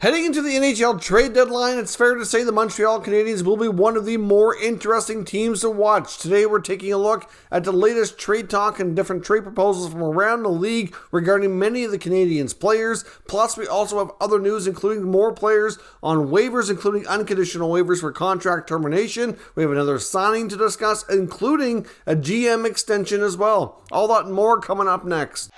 Heading into the NHL trade deadline, it's fair to say the Montreal Canadiens will be one of the more interesting teams to watch. Today we're taking a look at the latest trade talk and different trade proposals from around the league regarding many of the Canadiens players. Plus, we also have other news, including more players on waivers, including unconditional waivers for contract termination. We have another signing to discuss, including a GM extension as well. All that and more coming up next.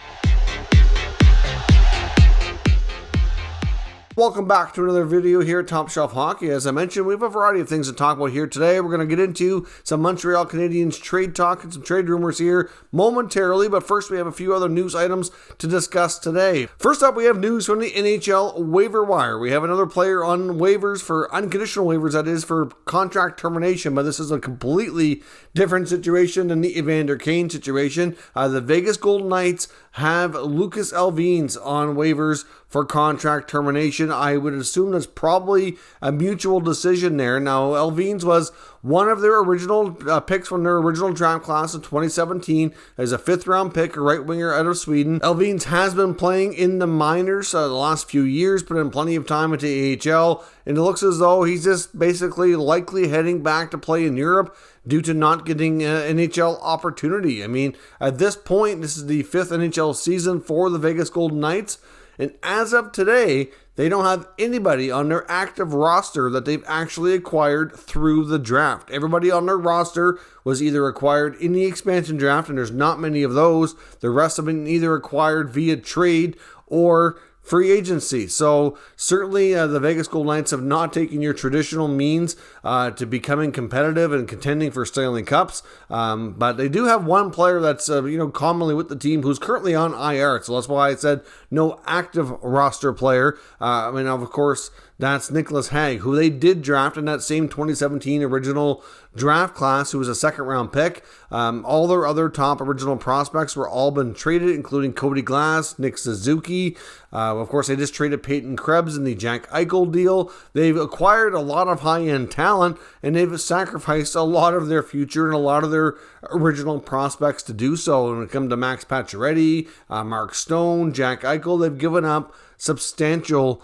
Welcome back to another video here at Top Shelf Hockey. As I mentioned, we have a variety of things to talk about here today. We're going to get into some Montreal Canadiens trade talk and some trade rumors here momentarily, but first we have a few other news items to discuss today. First up, we have news from the NHL waiver wire. We have another player on waivers for unconditional waivers, that is for contract termination, but this is a completely different situation than the Evander Kane situation. The Vegas Golden Knights have Lucas Allred on waivers for contract termination. I would assume that's probably a mutual decision there. Now, Allred was one of their original picks from their original draft class of 2017 as a fifth-round pick, a right winger out of Sweden. Allred has been playing in the minors the last few years, put in plenty of time at the AHL, and it looks as though he's just basically likely heading back to play in Europe due to not getting an NHL opportunity. I mean, at this point, this is the fifth NHL season for the Vegas Golden Knights, and as of today, they don't have anybody on their active roster that they've actually acquired through the draft. Everybody on their roster was either acquired in the expansion draft, and there's not many of those. The rest have been either acquired via trade or free agency. So certainly the Vegas Golden Knights have not taken your traditional means to becoming competitive and contending for Stanley Cups. But they do have one player that's commonly with the team who's currently on IR. So that's why I said no active roster player. Of course, that's Nicholas Hague, who they did draft in that same 2017 original draft class, who was a second-round pick. All their other top original prospects were all been traded, including Cody Glass, Nick Suzuki. Of course, they just traded Peyton Krebs in the Jack Eichel deal. They've acquired a lot of high-end talent, and they've sacrificed a lot of their future and a lot of their original prospects to do so. When it comes to Max Pacioretty, Mark Stone, Jack Eichel, they've given up substantial,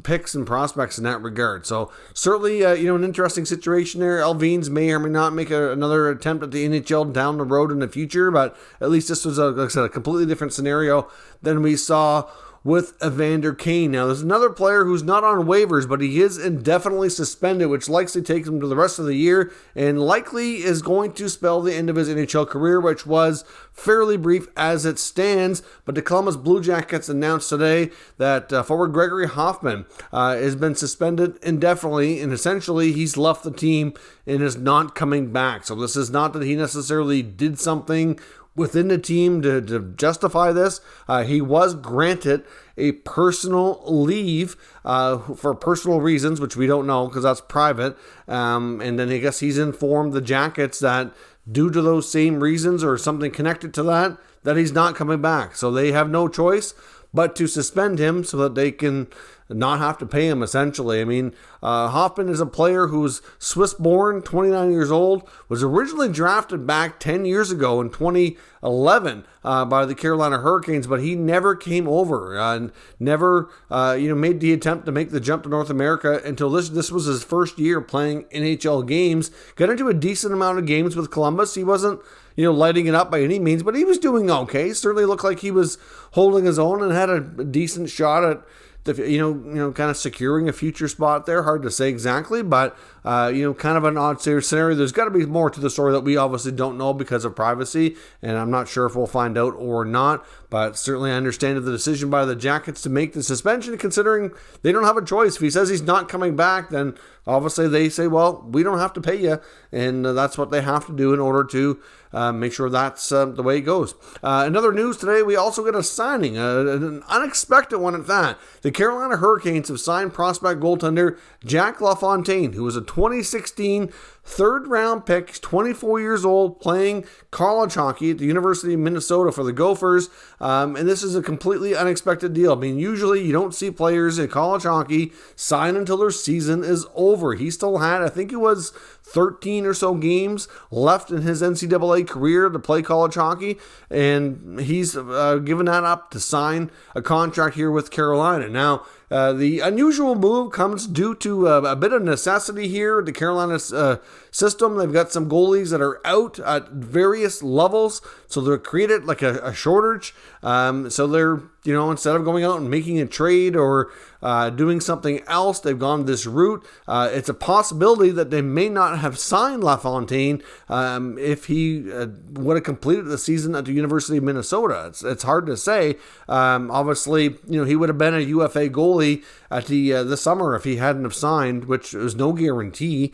picks and prospects in that regard. So certainly, an interesting situation there. Allred may or may not make another attempt at the NHL down the road in the future, but at least this was, a completely different scenario than we saw with Evander Kane. Now, there's another player who's not on waivers, but he is indefinitely suspended, which likely takes him to the rest of the year and likely is going to spell the end of his NHL career, which was fairly brief as it stands. But the Columbus Blue Jackets announced today that forward Gregory Hoffman has been suspended indefinitely, and essentially he's left the team and is not coming back. So this is not that he necessarily did something within the team to justify this. He was granted a personal leave for personal reasons, which we don't know because that's private. And then I guess he's informed the Jackets that due to those same reasons or something connected to that he's not coming back. So they have no choice but to suspend him so that they can not have to pay him, essentially. Hoffman is a player who's Swiss-born, 29 years old, was originally drafted back 10 years ago in 2011 by the Carolina Hurricanes, but he never came over and never made the attempt to make the jump to North America until this was his first year playing NHL games. Got into a decent amount of games with Columbus. He wasn't lighting it up by any means, but he was doing okay. Certainly looked like he was holding his own and had a decent shot at kind of securing a future spot there. Hard to say exactly, but kind of an odd scenario. There's got to be more to the story that we obviously don't know because of privacy, and I'm not sure if we'll find out or not. But certainly I understand the decision by the Jackets to make the suspension, considering they don't have a choice. If he says he's not coming back, then obviously they say, well, we don't have to pay you, and that's what they have to do in order to make sure that's the way it goes. Another news today, we also get a signing, an unexpected one at that. The Carolina Hurricanes have signed prospect goaltender Jack Lafontaine, who was a 2016 third-round pick. He's 24 years old, playing college hockey at the University of Minnesota for the Gophers, and this is a completely unexpected deal. Usually you don't see players in college hockey sign until their season is over. He still had, I think it was 13 or so games left in his NCAA career to play college hockey, and he's given that up to sign a contract here with Carolina. Now, the unusual move comes due to a bit of necessity here. The Carolina system, they've got some goalies that are out at various levels, so they're created like a shortage. So they're, instead of going out and making a trade or doing something else, they've gone this route. It's a possibility that they may not have signed Lafontaine if he would have completed the season at the University of Minnesota. It's hard to say. Obviously, he would have been a UFA goalie at the summer if he hadn't have signed, which was no guarantee.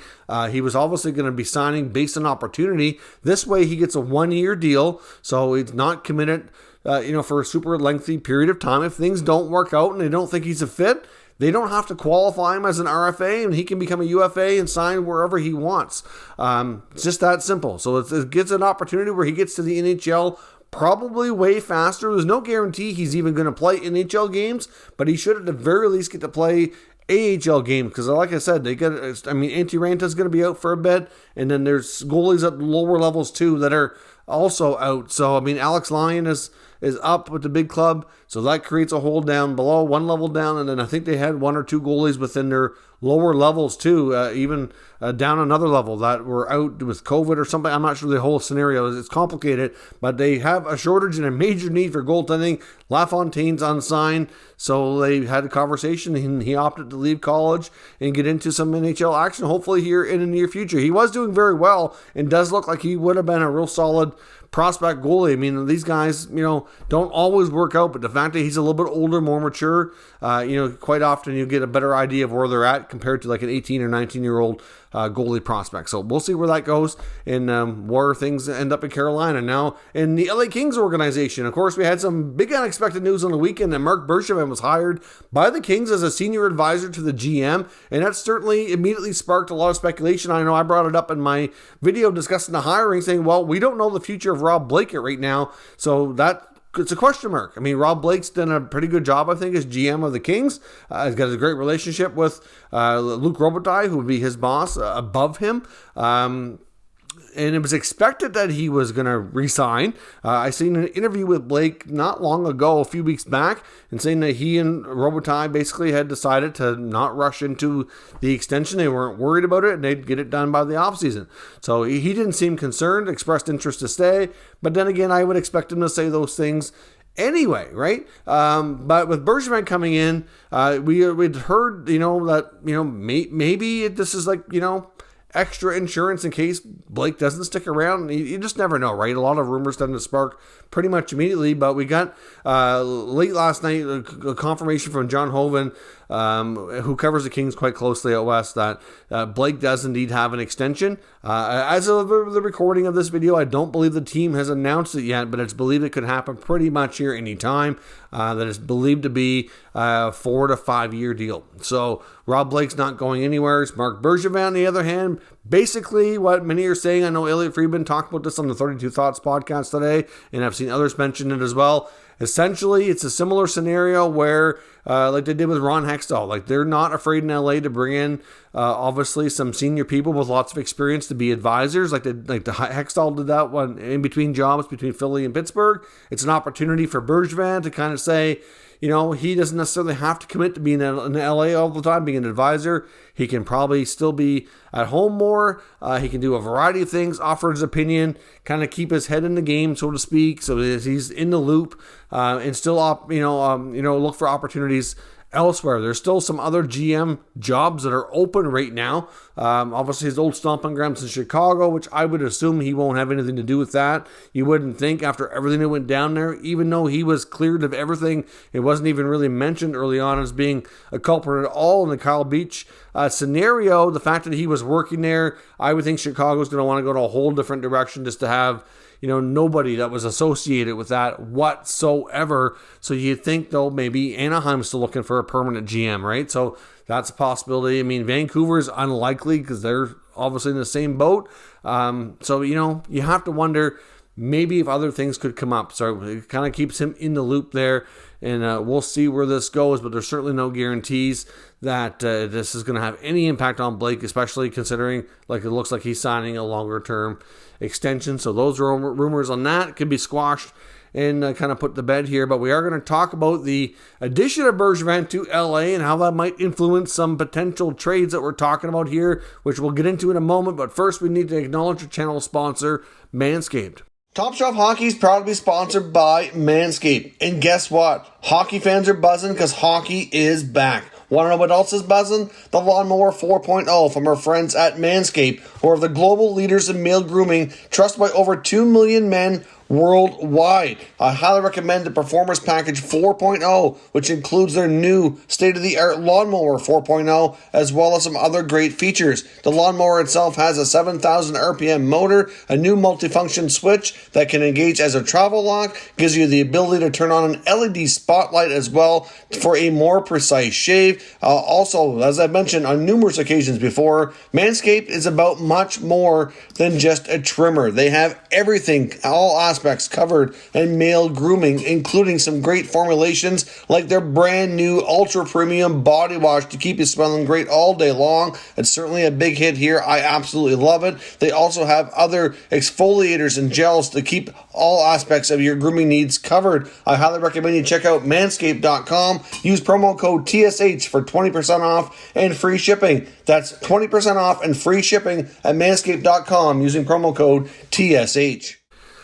He was obviously going to be signing based on opportunity. This way, he gets a 1-year deal, so he's not committed for a super lengthy period of time. If things don't work out and they don't think he's a fit, they don't have to qualify him as an RFA, and he can become a UFA and sign wherever he wants. It's just that simple. So it gets an opportunity where he gets to the NHL probably way faster. There's no guarantee he's even going to play NHL games, but he should at the very least get to play AHL games, because like I said, Antti Ranta's going to be out for a bit, and then there's goalies at lower levels too that are also out. So Alex Lyon is up with the big club, so that creates a hole down below, one level down, and then I think they had 1 or 2 goalies within their lower levels too, even down another level that were out with COVID or something. I'm not sure the whole scenario is. It's complicated, but they have a shortage and a major need for goaltending. Lafontaine's unsigned, so they had a conversation, and he opted to leave college and get into some NHL action, hopefully here in the near future. He was doing very well and does look like he would have been a real solid prospect goalie. These guys, don't always work out, but the fact that he's a little bit older, more mature, quite often you get a better idea of where they're at compared to like an 18 or 19-year-old goalie prospect. So we'll see where that goes and where things end up in Carolina. Now, in the LA Kings organization, of course, we had some big unexpected news on the weekend that Mark Bergevin was hired by the Kings as a senior advisor to the GM, and that certainly immediately sparked a lot of speculation. I know I brought it up in my video discussing the hiring, saying, well, we don't know the future of Rob Blake right now, so it's a question mark. Rob Blake's done a pretty good job, I think, as GM of the Kings. He's got a great relationship with Luc Robitaille, who would be his boss above him. And it was expected that he was going to resign. I seen an interview with Blake not long ago, a few weeks back, and saying that he and Robitaille basically had decided to not rush into the extension. They weren't worried about it, and they'd get it done by the offseason. So he didn't seem concerned, expressed interest to stay. But then again, I would expect him to say those things anyway, right? But with Bergevin coming in, we'd heard, that, maybe this is like, extra insurance in case Blake doesn't stick around. You just never know, right? A lot of rumors tend to spark pretty much immediately, but we got late last night a confirmation from John Hoven, who covers the Kings quite closely out west, that Blake does indeed have an extension. As of the recording of this video, I don't believe the team has announced it yet, but it's believed it could happen pretty much here anytime. That is believed to be a 4 to 5 year deal. So Rob Blake's not going anywhere. It's Mark Bergevin, on the other hand, basically what many are saying. I know Elliot Friedman talked about this on the 32 Thoughts podcast today, and I've seen others mention it as well. Essentially, it's a similar scenario where, like they did with Ron Hextall, like they're not afraid in LA to bring in, obviously, some senior people with lots of experience to be advisors. Like the Hextall did that one in between jobs between Philly and Pittsburgh. It's an opportunity for Bergevin to kind of say, he doesn't necessarily have to commit to being in LA all the time, being an advisor. He can probably still be at home more. He can do a variety of things, offer his opinion, kind of keep his head in the game, so to speak, so that he's in the loop, and still, look for opportunities elsewhere. There's still some other GM jobs that are open right now. Obviously, his old stomping grounds in Chicago, which I would assume he won't have anything to do with that. You wouldn't think after everything that went down there, even though he was cleared of everything, it wasn't even really mentioned early on as being a culprit at all in the Kyle Beach scenario. The fact that he was working there, I would think Chicago's going to want to go in a whole different direction just to have nobody that was associated with that whatsoever. So you'd think, though, maybe Anaheim's still looking for a permanent GM, right? So that's a possibility. Vancouver's unlikely because they're obviously in the same boat. So, you have to wonder, maybe if other things could come up. So it kind of keeps him in the loop there, and we'll see where this goes, but there's certainly no guarantees that this is going to have any impact on Blake, especially considering like it looks like he's signing a longer-term extension. So those rumors on that could be squashed and kind of put to bed here. But we are going to talk about the addition of Bergevin to LA and how that might influence some potential trades that we're talking about here, which we'll get into in a moment. But first, we need to acknowledge our channel sponsor, Manscaped. Top Shelf Hockey is proud to be sponsored by Manscaped. And guess what? Hockey fans are buzzing because hockey is back. Want to know what else is buzzing? The Lawnmower 4.0 from our friends at Manscaped, who are the global leaders in male grooming, trusted by over 2 million men worldwide. I highly recommend the Performance Package 4.0, which includes their new state-of-the-art Lawnmower 4.0, as well as some other great features. The lawnmower itself has a 7,000 RPM motor, a new multifunction switch that can engage as a travel lock, gives you the ability to turn on an LED spotlight as well for a more precise shave. Also, as I've mentioned on numerous occasions before, Manscaped is about much more than just a trimmer. They have everything, all aspects covered in male grooming, including some great formulations like their brand new ultra premium body wash to keep you smelling great all day long. It's certainly a big hit here. I absolutely love it. They also have other exfoliators and gels to keep all aspects of your grooming needs covered. I highly recommend you check out manscaped.com. Use promo code TSH for 20% off and free shipping. That's 20% off and free shipping at manscaped.com using promo code TSH.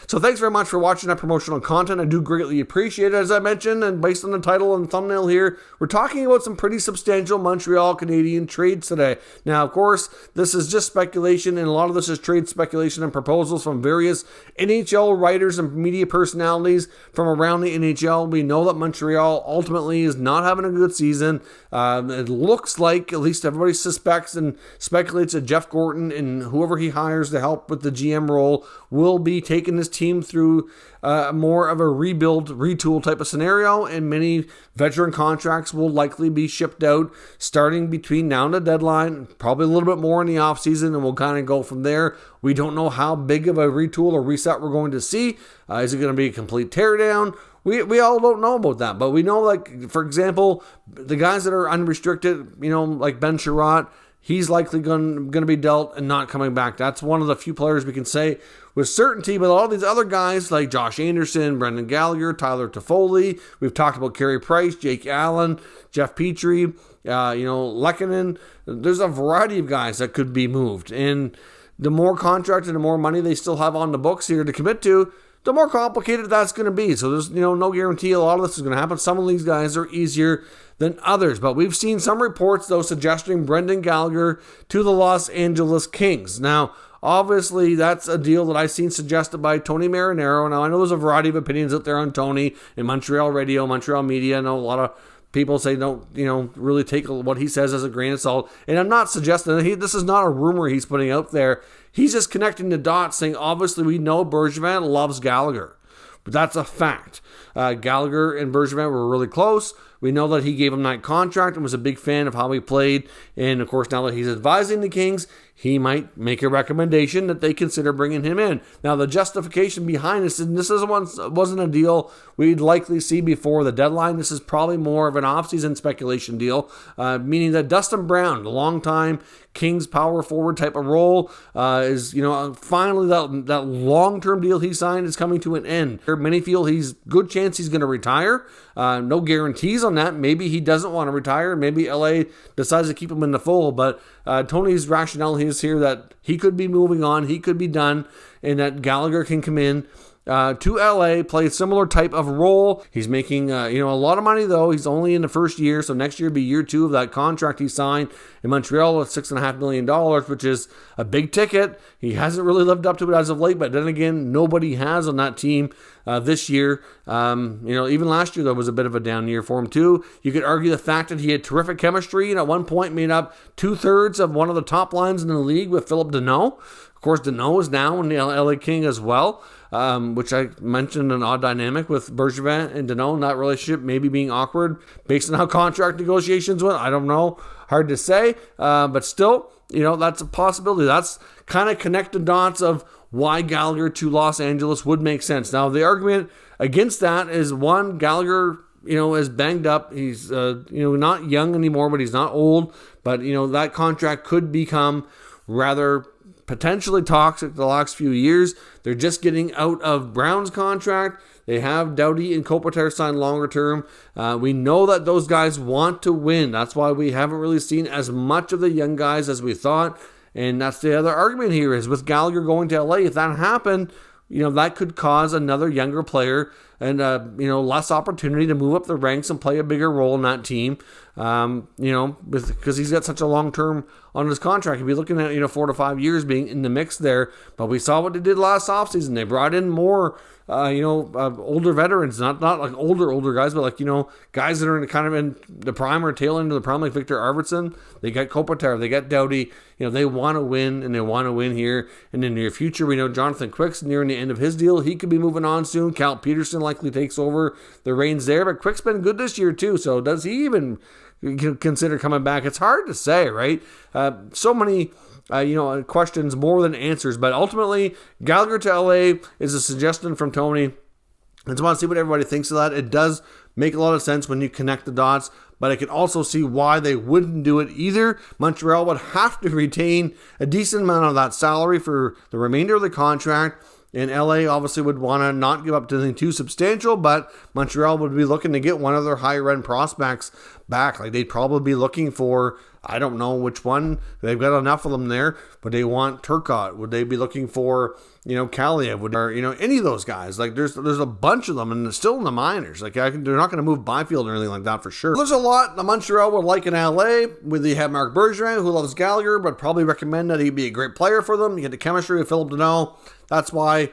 So thanks very much for watching that promotional content. I do greatly appreciate it. As I mentioned, and based on the title and thumbnail here, we're talking about some pretty substantial Montreal Canadiens trades today. Now, of course, this is just speculation, and a lot of this is trade speculation and proposals from various NHL writers and media personalities from around the NHL. We know that Montreal ultimately is not having a good season. It looks like, at least everybody suspects and speculates, that Jeff Gorton and whoever he hires to help with the GM role will be taking this team through more of a rebuild, retool type of scenario, and many veteran contracts will likely be shipped out starting between now and the deadline, probably a little bit more in the offseason, and we'll kind of go from there. We don't know how big of a retool or reset we're going to see. Is it going to be a complete teardown? We all don't know about that, but we know, like, for example, the guys that are unrestricted, like Ben Sherratt, he's likely going to be dealt and not coming back. That's one of the few players we can say with certainty. But all these other guys like Josh Anderson, Brendan Gallagher, Tyler Toffoli, we've talked about Carey Price, Jake Allen, Jeff Petrie, Lehkonen. There's a variety of guys that could be moved. And the more contract and the more money they still have on the books here to commit to, the more complicated that's going to be. So there's no guarantee a lot of this is going to happen. Some of these guys are easier than others, but we've seen some reports though suggesting Brendan Gallagher to the Los Angeles Kings. Now, obviously, that's a deal that I've seen suggested by Tony Marinaro. Now, I know there's a variety of opinions out there on Tony in Montreal radio, Montreal media. I know a lot of people say don't, really take what he says as a grain of salt. And I'm not suggesting that this is not a rumor he's putting out there. He's just connecting the dots, saying, obviously, we know Bergevin loves Gallagher. But that's a fact. Gallagher and Bergevin were really close. We know that he gave him that contract and was a big fan of how he played. And, of course, now that he's advising the Kings, he might make a recommendation that they consider bringing him in. Now, the justification behind this, and this wasn't a deal we'd likely see before the deadline. This is probably more of an offseason speculation deal, meaning that Dustin Brown, the longtime Kings power forward type of role, is, finally that long-term deal he signed is coming to an end. Many feel good chance he's going to retire. No guarantees on that. Maybe he doesn't want to retire. Maybe LA decides to keep him in the fold. But Tony's rationale is here that he could be moving on, he could be done, and that Gallagher can come in to LA, play a similar type of role. He's making a lot of money though. He's only in the first year, so next year will be year 2 of that contract he signed in Montreal with $6.5 million, which is a big ticket. He hasn't really lived up to it as of late, but then again, nobody has on that team this year. Even last year, though, was a bit of a down year for him, too. You could argue the fact that he had terrific chemistry and at one point made up 2/3 of one of the top lines in the league with Philip Deneau. Of course, Deneau is now in the LA King as well, which I mentioned an odd dynamic with Bergevin and Deneau, that relationship maybe being awkward based on how contract negotiations went. I don't know. Hard to say, but still, that's a possibility. That's kind of connected dots of why Gallagher to Los Angeles would make sense. Now, the argument against that is, one, Gallagher, is banged up. He's, not young anymore, but he's not old. But, that contract could become rather potentially toxic the last few years. They're just getting out of Brown's contract. They have Doughty and Kopitar signed longer term. We know that those guys want to win. That's why we haven't really seen as much of the young guys as we thought. And that's the other argument here is with Gallagher going to LA. If that happened, that could cause another younger player and, less opportunity to move up the ranks and play a bigger role in that team, because he's got such a long term on his contract. He'd be looking at, 4 to 5 years being in the mix there. But we saw what they did last offseason. They brought in more, older veterans, not like older guys, but like, guys that are kind of in the prime or tail end of the prime, like Victor Arvidsson. They got Kopitar, they got Doughty. They want to win, and they want to win here in the near future. We know Jonathan Quick's nearing the end of his deal. He could be moving on soon. Cal Peterson likely takes over the reins there, but Quick's been good this year too. So does he even consider coming back? It's hard to say, right? So many questions more than answers, but ultimately Gallagher to LA is a suggestion from Tony. I just want to see what everybody thinks of that. It does make a lot of sense when you connect the dots, but I can also see why they wouldn't do it either. Montreal would have to retain a decent amount of that salary for the remainder of the contract. And LA obviously would want to not give up to anything too substantial, but Montreal would be looking to get one of their higher end prospects back. Like they'd probably be looking for, I don't know which one. They've got enough of them there, but they want Turcotte. Would they be looking for, Kaliev? Or any of those guys? Like there's a bunch of them, and they're still in the minors. Like they're not going to move Byfield or anything like that for sure. There's a lot that Montreal would like in LA. They have Marc Bergevin, who loves Gallagher, but probably recommend that he'd be a great player for them. You get the chemistry with Philip Deneau. That's why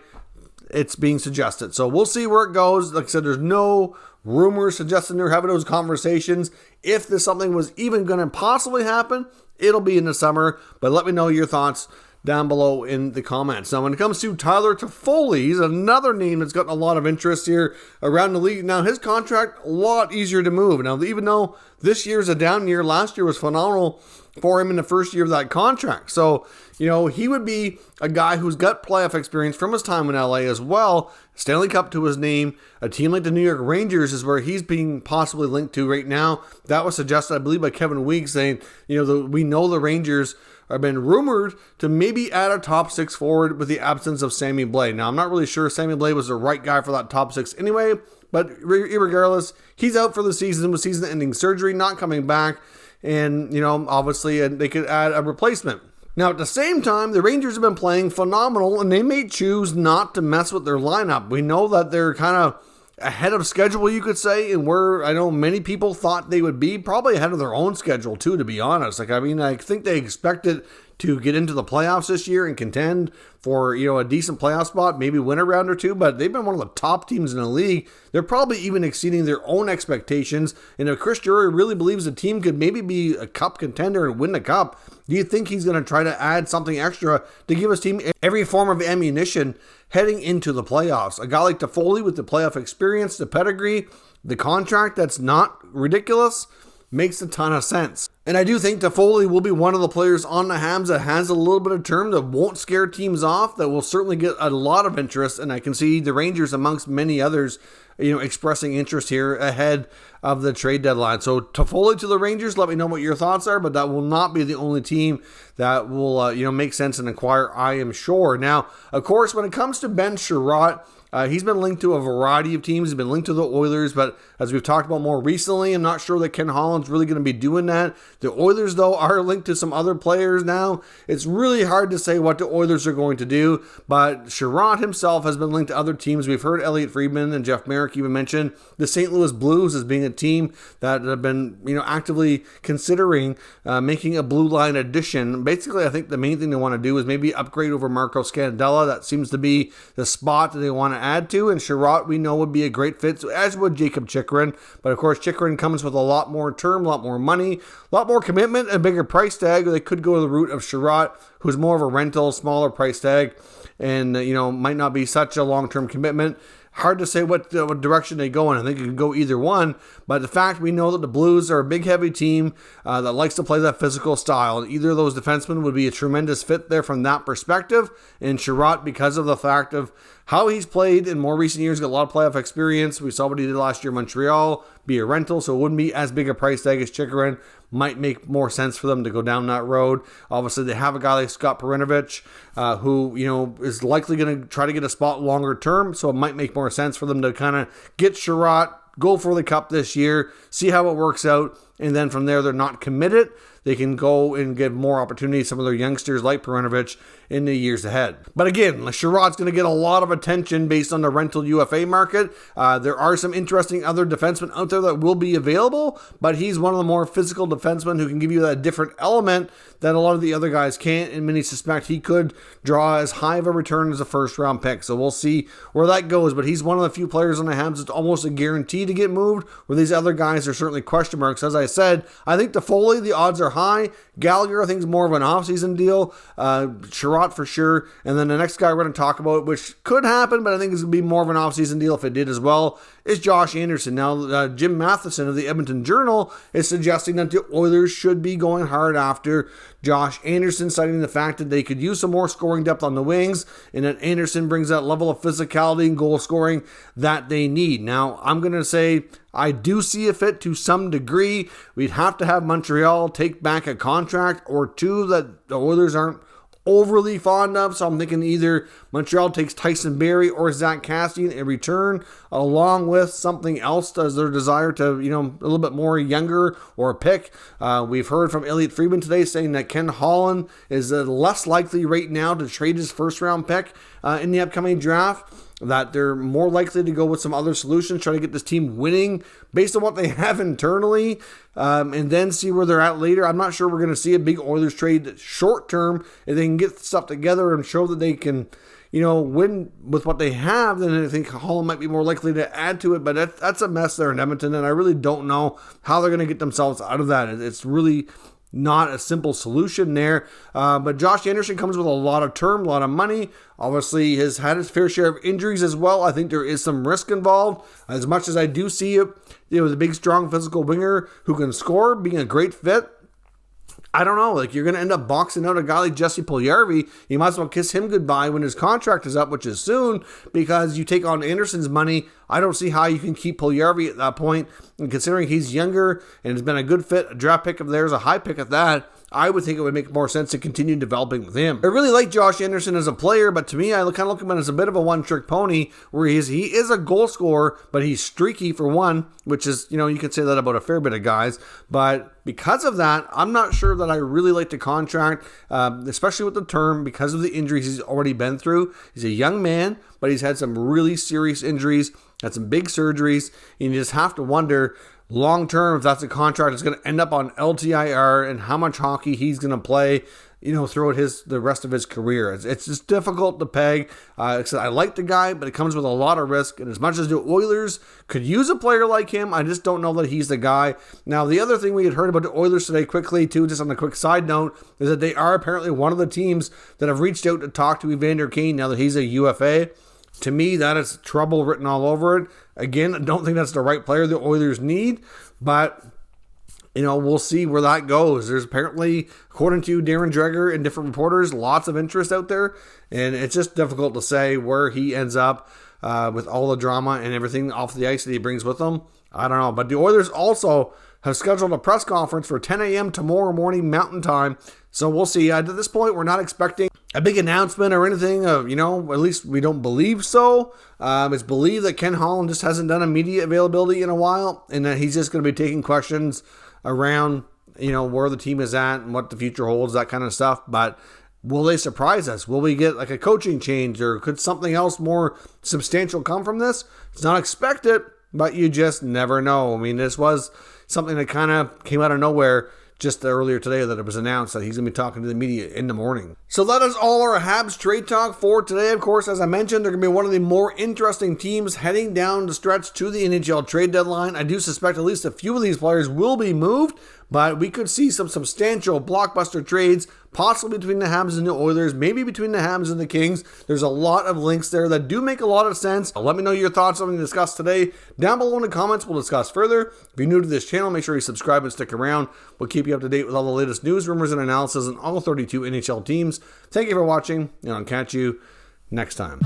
it's being suggested. So we'll see where it goes. Like I said, there's no rumors suggesting they're having those conversations. If this something was even going to possibly happen, it'll be in the summer. But let me know your thoughts down below in the comments. Now, when it comes to Tyler Toffoli, he's another name that's gotten a lot of interest here around the league. Now, his contract, a lot easier to move. Now, even though this year's a down year, last year was phenomenal for him in the first year of that contract. So, he would be a guy who's got playoff experience from his time in LA as well. Stanley Cup to his name. A team like the New York Rangers is where he's being possibly linked to right now. That was suggested, I believe, by Kevin Weeks, saying, we know the Rangers have been rumored to maybe add a top six forward with the absence of Sammy Blais. Now, I'm not really sure Sammy Blais was the right guy for that top six anyway, but regardless, he's out for the season with season-ending surgery, not coming back. And, obviously, they could add a replacement. Now, at the same time, the Rangers have been playing phenomenal, and they may choose not to mess with their lineup. We know that they're kind of ahead of schedule, you could say, and where I know many people thought they would be, probably ahead of their own schedule, too, to be honest. I think they expected to get into the playoffs this year and contend for, a decent playoff spot, maybe win a round or two, but they've been one of the top teams in the league. They're probably even exceeding their own expectations. And if Chris Drury really believes the team could maybe be a cup contender and win the cup, do you think he's going to try to add something extra to give his team every form of ammunition heading into the playoffs? A guy like Toffoli with the playoff experience, the pedigree, the contract that's not ridiculous, makes a ton of sense. And I do think Toffoli will be one of the players on the Habs that has a little bit of term that won't scare teams off, that will certainly get a lot of interest. And I can see the Rangers, amongst many others, expressing interest here ahead of the trade deadline. So Toffoli to the Rangers, let me know what your thoughts are, but that will not be the only team that will, make sense and acquire, I am sure. Now, of course, when it comes to Ben Chiarot, he's been linked to a variety of teams. He's been linked to the Oilers, but as we've talked about more recently, I'm not sure that Ken Holland's really going to be doing that. The Oilers, though, are linked to some other players now. It's really hard to say what the Oilers are going to do, but Chiarot himself has been linked to other teams. We've heard Elliot Friedman and Jeff Merrick even mention the St. Louis Blues as being a team that have been, actively considering making a blue line addition. Basically, I think the main thing they want to do is maybe upgrade over Marco Scandella. That seems to be the spot that they want to add to, and Chiarot we know would be a great fit, as would Jacob Chychrun. But of course, Chychrun comes with a lot more term, a lot more money, a lot more commitment, a bigger price tag. They could go the route of Chiarot, who's more of a rental, smaller price tag, and might not be such a long-term commitment. hard to say what direction they go in. I think it could go either one, but the fact we know that the Blues are a big, heavy team that likes to play that physical style. Either of those defensemen would be a tremendous fit there from that perspective. And Jerard, because of the fact of how he's played in more recent years, got a lot of playoff experience. We saw what he did last year in Montreal, be a rental, so it wouldn't be as big a price tag as Chychrun. Might make more sense for them to go down that road. Obviously, they have a guy like Scott Perunovich, who, is likely going to try to get a spot longer term, so it might make more sense for them to kind of get Jerard, go for the cup this year, see how it works out, and then from there, they're not committed. They can go and give more opportunity to some of their youngsters like Perunovich in the years ahead. But again, Sherrod's going to get a lot of attention based on the rental UFA market. There are some interesting other defensemen out there that will be available, but he's one of the more physical defensemen who can give you that different element that a lot of the other guys can't, and many suspect he could draw as high of a return as a first-round pick. So we'll see where that goes, but he's one of the few players on the Habs that's almost a guarantee to get moved, where these other guys are certainly question marks. As I said, I think Toffoli, the odds are high. Gallagher, I think, is more of an offseason deal. Jerard for sure. And then the next guy we're going to talk about, which could happen, but I think it's going to be more of an offseason deal if it did as well, is Josh Anderson. Now, Jim Matheson of the Edmonton Journal is suggesting that the Oilers should be going hard after Josh Anderson, citing the fact that they could use some more scoring depth on the wings, and that Anderson brings that level of physicality and goal scoring that they need. Now, I'm going to say I do see a fit to some degree. We'd have to have Montreal take back a contract or two that the Oilers aren't overly fond of, so I'm thinking either Montreal takes Tyson Barrie or Zach Cassian in return, along with something else as their desire to, a little bit more younger or a pick. We've heard from Elliot Friedman today saying that Ken Holland is less likely right now to trade his first-round pick in the upcoming draft, that they're more likely to go with some other solutions, try to get this team winning based on what they have internally, and then see where they're at later. I'm not sure we're going to see a big Oilers trade short term. If they can get stuff together and show that they can, win with what they have, then I think Holland might be more likely to add to it, but that's a mess there in Edmonton, and I really don't know how they're going to get themselves out of that. It's really not a simple solution there. But Josh Anderson comes with a lot of term, a lot of money. Obviously, has had his fair share of injuries as well. I think there is some risk involved. As much as I do see it, the big, strong, physical winger who can score being a great fit, I don't know. You're going to end up boxing out a guy like Jesse Puljujarvi. You might as well kiss him goodbye when his contract is up, which is soon, because you take on Anderson's money. I don't see how you can keep Puljujarvi at that point. And considering he's younger and has been a good fit, a draft pick of theirs, a high pick at that, I would think it would make more sense to continue developing with him. I really like Josh Anderson as a player, but to me, I kind of look at him as a bit of a one-trick pony, where he is a goal scorer, but he's streaky for one, which is, you could say that about a fair bit of guys. But because of that, I'm not sure that I really like the contract, especially with the term, because of the injuries he's already been through. He's a young man, but he's had some really serious injuries, had some big surgeries, and you just have to wonder long term if that's a contract that's going to end up on LTIR and how much hockey he's going to play, throughout the rest of his career. It's just difficult to peg. I like the guy, but it comes with a lot of risk. And as much as the Oilers could use a player like him, I just don't know that he's the guy. Now, the other thing we had heard about the Oilers today quickly, too, just on a quick side note, is that they are apparently one of the teams that have reached out to talk to Evander Kane now that he's a UFA. To me, that is trouble written all over it. Again, I don't think that's the right player the Oilers need, but we'll see where that goes. There's apparently, according to Darren Dreger and different reporters, lots of interest out there, and it's just difficult to say where he ends up with all the drama and everything off the ice that he brings with him. I don't know, but the Oilers also have scheduled a press conference for 10 a.m. tomorrow morning Mountain Time, so we'll see. At this point, we're not expecting a big announcement or anything, at least we don't believe so. It's believed that Ken Holland just hasn't done a media availability in a while, and that he's just going to be taking questions around, where the team is at and what the future holds, that kind of stuff. But will they surprise us? Will we get a coaching change, or could something else more substantial come from this? It's not expected, but you just never know. I mean, this was something that kind of came out of nowhere just earlier today, that it was announced that he's going to be talking to the media in the morning. So that is all our Habs trade talk for today. Of course, as I mentioned, they're going to be one of the more interesting teams heading down the stretch to the NHL trade deadline. I do suspect at least a few of these players will be moved, But we could see some substantial blockbuster trades, possibly between the Habs and the Oilers, maybe between the Habs and the Kings. There's a lot of links there that do make a lot of sense. Let me know your thoughts on what we discussed today. Down below in the comments, we'll discuss further. If you're new to this channel, make sure you subscribe and stick around. We'll keep you up to date with all the latest news, rumors, and analysis on all 32 NHL teams. Thank you for watching, and I'll catch you next time.